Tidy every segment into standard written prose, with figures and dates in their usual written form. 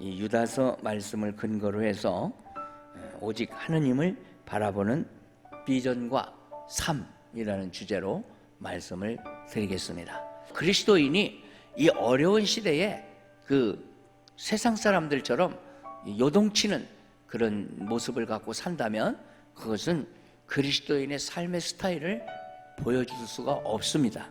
이 유다서 말씀을 근거로 해서 오직 하느님을 바라보는 비전과 삶이라는 주제로 말씀을 드리겠습니다. 그리스도인이 이 어려운 시대에 그 세상 사람들처럼 요동치는 그런 모습을 갖고 산다면 그것은 그리스도인의 삶의 스타일을 보여줄 수가 없습니다.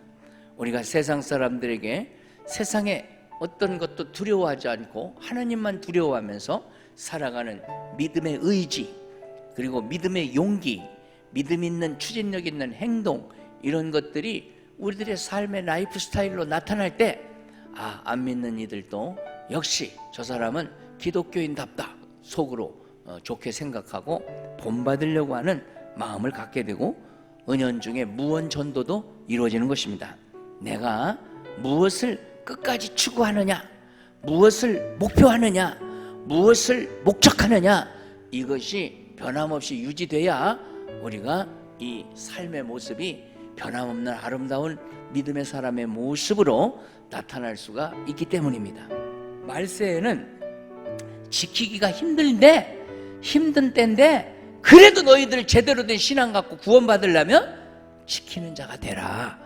우리가 세상 사람들에게 세상에 어떤 것도 두려워하지 않고 하나님만 두려워하면서 살아가는 믿음의 의지, 그리고 믿음의 용기, 믿음 있는 추진력 있는 행동, 이런 것들이 우리들의 삶의 라이프 스타일로 나타날 때 안 믿는 이들도 역시 저 사람은 기독교인답다 속으로 좋게 생각하고 본받으려고 하는 마음을 갖게 되고 은연중에 무언전도도 이루어지는 것입니다. 내가 무엇을 끝까지 추구하느냐, 무엇을 목표하느냐, 무엇을 목적하느냐, 이것이 변함없이 유지돼야 우리가 이 삶의 모습이 변함없는 아름다운 믿음의 사람의 모습으로 나타날 수가 있기 때문입니다. 말세에는 지키기가 힘든 때인데 그래도 너희들 제대로 된 신앙 갖고 구원받으려면 지키는 자가 되라,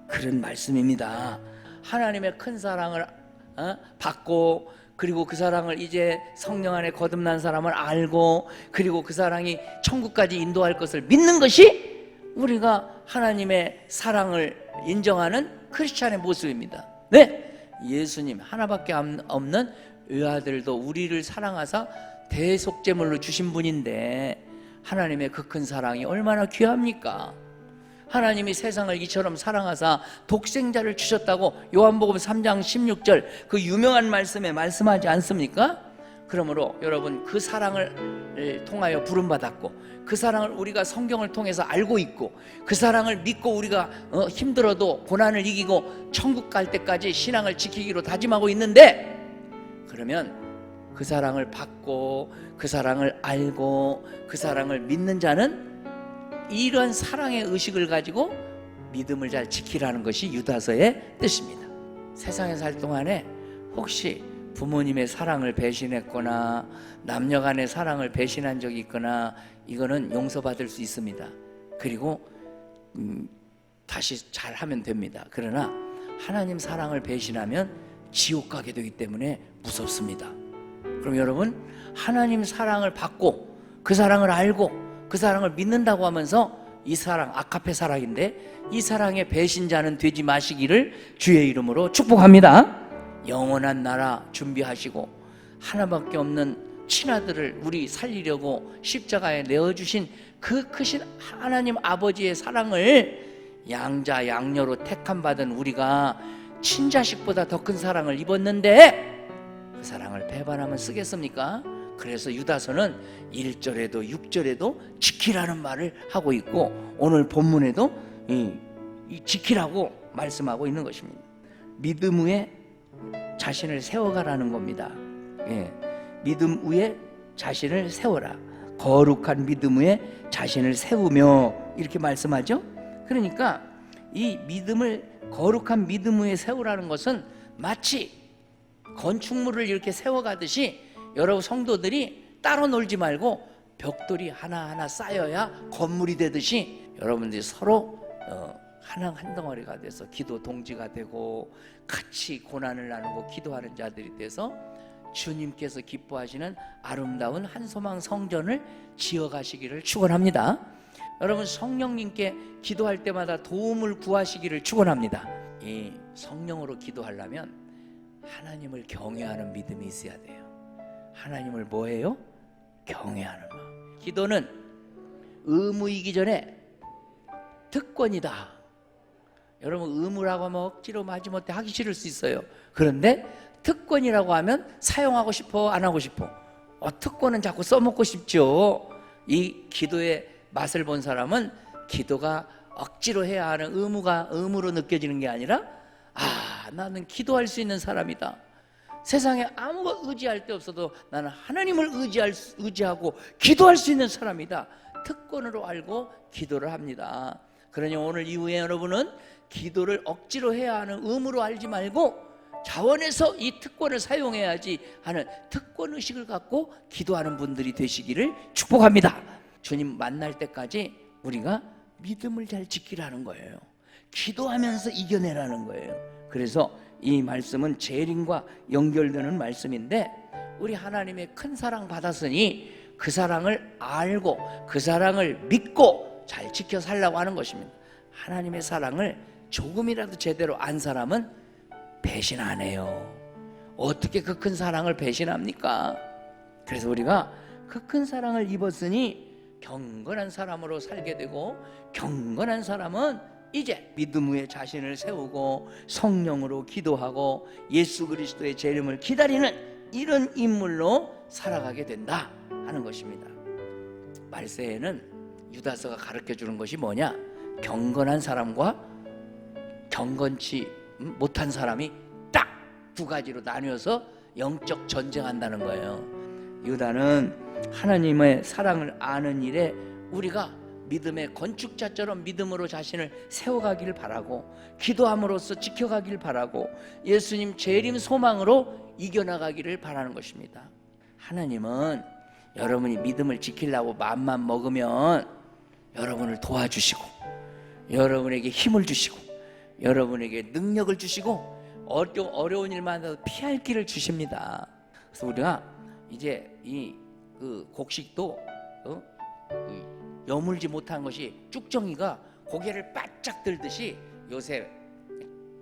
그런 말씀입니다. 하나님의 큰 사랑을 받고, 그리고 그 사랑을 이제 성령 안에 거듭난 사람을 알고, 그리고 그 사랑이 천국까지 인도할 것을 믿는 것이 우리가 하나님의 사랑을 인정하는 크리스찬의 모습입니다. 네, 예수님 하나밖에 없는 외아들도 우리를 사랑하사 대속제물로 주신 분인데 하나님의 그 큰 사랑이 얼마나 귀합니까? 하나님이 세상을 이처럼 사랑하사 독생자를 주셨다고 요한복음 3장 16절 그 유명한 말씀에 말씀하지 않습니까? 그러므로 여러분, 그 사랑을 통하여 부름받았고, 그 사랑을 우리가 성경을 통해서 알고 있고, 그 사랑을 믿고 우리가 힘들어도 고난을 이기고 천국 갈 때까지 신앙을 지키기로 다짐하고 있는데, 그러면 그 사랑을 받고 그 사랑을 알고 그 사랑을 믿는 자는 이러한 사랑의 의식을 가지고 믿음을 잘 지키라는 것이 유다서의 뜻입니다. 세상에 살 동안에 혹시 부모님의 사랑을 배신했거나 남녀 간의 사랑을 배신한 적이 있거나, 이거는 용서받을 수 있습니다. 그리고 다시 잘하면 됩니다. 그러나 하나님 사랑을 배신하면 지옥 가게 되기 때문에 무섭습니다. 그럼 여러분, 하나님 사랑을 받고 그 사랑을 알고 그 사랑을 믿는다고 하면서 이 사랑, 아카페 사랑인데 이 사랑의 배신자는 되지 마시기를 주의 이름으로 축복합니다. 영원한 나라 준비하시고 하나밖에 없는 친아들을 우리 살리려고 십자가에 내어주신 그 크신 하나님 아버지의 사랑을 양자 양녀로 택함받은 우리가 친자식보다 더 큰 사랑을 입었는데 그 사랑을 배반하면 쓰겠습니까? 그래서 유다서는 1절에도 6절에도 지키라는 말을 하고 있고, 오늘 본문에도 이 지키라고 말씀하고 있는 것입니다. 믿음 위에 자신을 세워가라는 겁니다. 믿음 위에 자신을 세워라. 거룩한 믿음 위에 자신을 세우며, 이렇게 말씀하죠. 그러니까 이 믿음을, 거룩한 믿음 위에 세우라는 것은 마치 건축물을 이렇게 세워가듯이 여러분 성도들이 따로 놀지 말고 벽돌이 하나하나 쌓여야 건물이 되듯이 여러분들이 서로 한 덩어리가 돼서 기도 동지가 되고 같이 고난을 나누고 기도하는 자들이 돼서 주님께서 기뻐하시는 아름다운 한소망 성전을 지어가시기를 축원합니다. 여러분, 성령님께 기도할 때마다 도움을 구하시기를 축원합니다. 이 성령으로 기도하려면 하나님을 경외하는 믿음이 있어야 돼요. 하나님을 뭐해요? 경외하는 마음. 기도는 의무이기 전에 특권이다. 여러분, 의무라고 하면 억지로 마지못해 하기 싫을 수 있어요. 그런데 특권이라고 하면 사용하고 싶어, 안 하고 싶어? 특권은 자꾸 써먹고 싶죠. 이 기도의 맛을 본 사람은 기도가 억지로 해야 하는 의무로 느껴지는 게 아니라, 나는 기도할 수 있는 사람이다. 세상에 아무 의지할 데 없어도 나는 하나님을 의지하고 기도할 수 있는 사람이다. 특권으로 알고 기도를 합니다. 그러니 오늘 이후에 여러분은 기도를 억지로 해야 하는 의무로 알지 말고 자원해서 이 특권을 사용해야지 하는 특권의식을 갖고 기도하는 분들이 되시기를 축복합니다. 주님 만날 때까지 우리가 믿음을 잘 지키라는 거예요. 기도하면서 이겨내라는 거예요. 그래서 이 말씀은 재림과 연결되는 말씀인데, 우리 하나님의 큰 사랑 받았으니 그 사랑을 알고 그 사랑을 믿고 잘 지켜 살라고 하는 것입니다. 하나님의 사랑을 조금이라도 제대로 안 사람은 배신 안 해요. 어떻게 그 큰 사랑을 배신합니까? 그래서 우리가 그 큰 사랑을 입었으니 경건한 사람으로 살게 되고, 경건한 사람은 이제 믿음 위에 자신을 세우고 성령으로 기도하고 예수 그리스도의 재림을 기다리는 이런 인물로 살아가게 된다 하는 것입니다. 말세에는 유다서가 가르쳐주는 것이 뭐냐? 경건한 사람과 경건치 못한 사람이 딱 두 가지로 나뉘어서 영적 전쟁한다는 거예요. 유다는 하나님의 사랑을 아는 일에 우리가 믿음의 건축자처럼 믿음으로 자신을 세워가기를 바라고, 기도함으로써 지켜가기를 바라고, 예수님 재림 소망으로 이겨나가기를 바라는 것입니다. 하나님은 여러분이 믿음을 지키려고 마음만 먹으면 여러분을 도와주시고, 여러분에게 힘을 주시고, 여러분에게 능력을 주시고, 어려운 일만 해도 피할 길을 주십니다. 그래서 우리가 이제 그 곡식도 여물지 못한 것이, 쭉정이가 고개를 바짝 들듯이 요새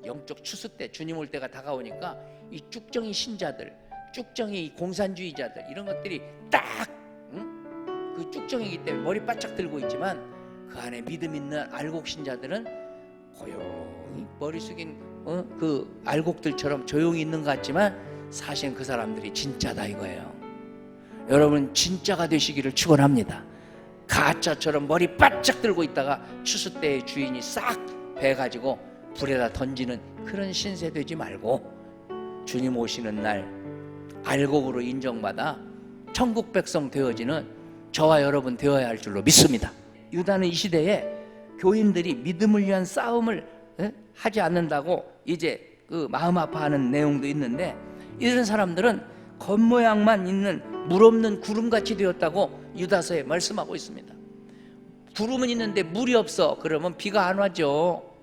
영적 추수 때, 주님 올 때가 다가오니까 이 쭉정이 신자들, 쭉정이 공산주의자들, 이런 것들이 딱 그 쭉정이기 때문에 머리 바짝 들고 있지만, 그 안에 믿음 있는 알곡 신자들은 고요히 머리 숙인 그 알곡들처럼 조용히 있는 것 같지만 사실은 그 사람들이 진짜다 이거예요. 여러분 진짜가 되시기를 축원합니다. 가짜처럼 머리 바짝 들고 있다가 추수 때의 주인이 싹 베가지고 불에다 던지는 그런 신세 되지 말고, 주님 오시는 날 알곡으로 인정받아 천국 백성 되어지는 저와 여러분 되어야 할 줄로 믿습니다. 유다는 이 시대에 교인들이 믿음을 위한 싸움을 하지 않는다고 이제 그 마음 아파하는 내용도 있는데, 이런 사람들은 겉모양만 있는 물 없는 구름같이 되었다고 유다서에 말씀하고 있습니다. 구름은 있는데 물이 없어. 그러면 비가 안 와죠.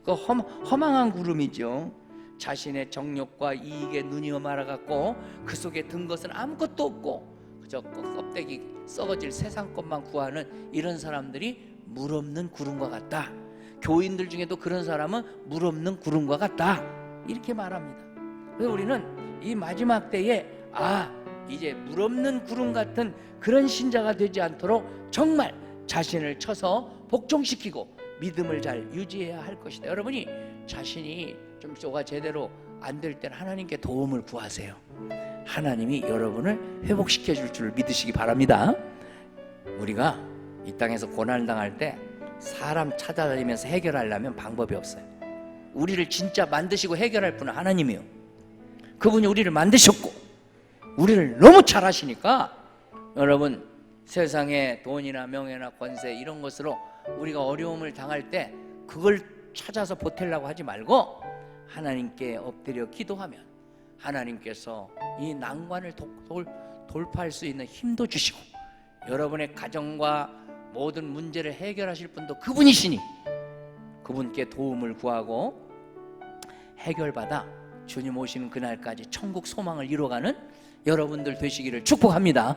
그 허망한 구름이죠. 자신의 정욕과 이익에 눈이 말아갖고 그 속에 든 것은 아무것도 없고 그저 껍데기 썩어질 세상 것만 구하는 이런 사람들이 물 없는 구름과 같다. 교인들 중에도 그런 사람은 물 없는 구름과 같다, 이렇게 말합니다. 그래서 우리는 이 마지막 때에 이제 물 없는 구름 같은 그런 신자가 되지 않도록 정말 자신을 쳐서 복종시키고 믿음을 잘 유지해야 할 것이다. 여러분이 자신이 좀 쏘가 제대로 안 될 때는 하나님께 도움을 구하세요. 하나님이 여러분을 회복시켜 줄 줄 믿으시기 바랍니다. 우리가 이 땅에서 고난을 당할 때 사람 찾아다니면서 해결하려면 방법이 없어요. 우리를 진짜 만드시고 해결할 분은 하나님이요. 그분이 우리를 만드셨고 우리를 너무 잘 아시니까, 여러분 세상에 돈이나 명예나 권세 이런 것으로 우리가 어려움을 당할 때 그걸 찾아서 보태려고 하지 말고 하나님께 엎드려 기도하면 하나님께서 이 난관을 돌파할 수 있는 힘도 주시고, 여러분의 가정과 모든 문제를 해결하실 분도 그분이시니 그분께 도움을 구하고 해결받아 주님 오시는 그날까지 천국 소망을 이뤄가는 여러분들 되시기를 축복합니다.